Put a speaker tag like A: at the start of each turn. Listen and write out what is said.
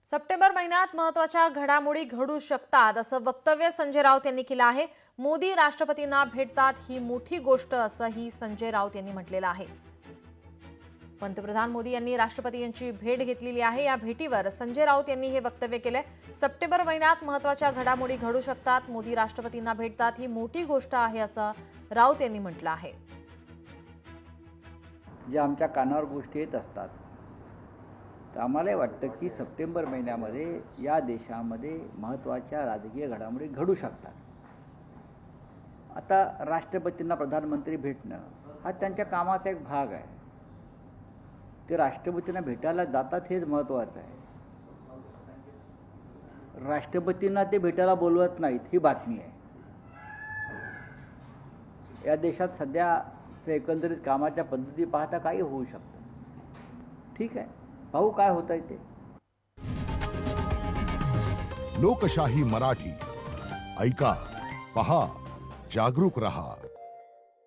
A: September महिन्यात महत्त्वाच्या घडामोडी घडू शकतात असं वक्तव्य संजय राऊत यांनी केलं आहे। मोदी राष्ट्रपतींना भेटतात ही मोठी गोष्ट असंही संजय राऊत यांनी म्हटलेलं आहे। पंतप्रधान मोदी यांनी राष्ट्रपती यांची भेट घेतलेली आहे। या भेटीवर संजय राऊत यांनी हे वक्तव्य केले। सप्टेंबर महिन्यात महत्त्वाच्या घडामोडी घडू शकतात, मोदी राष्ट्रपतींना भेटतात ही मोठी गोष्ट आहे असं राऊत यांनी म्हटलं आहे।
B: जे आमच्या कानावर गोष्टी येत असतात तर आम्हाला वाटतं की सप्टेंबर महिन्यामध्ये या देशामध्ये महत्त्वाच्या राजकीय घडामोडी घडू शकतात। आता राष्ट्रपतींना प्रधानमंत्री भेटणं हा त्यांच्या कामाचा एक भाग आहे। ते राष्ट्रपतींना भेटायला जातात हेच महत्त्वाचं आहे। राष्ट्रपतींना ते भेटायला बोलवत नाहीत ही बातमी आहे। या देशात सध्या एकंदरीत कामाच्या पद्धती पाहता काही होऊ शकतं। ठीक आहे, पाहू काय होतंय ते।
C: लोकशाही मराठी ऐका, पहा, जागरूक रहा।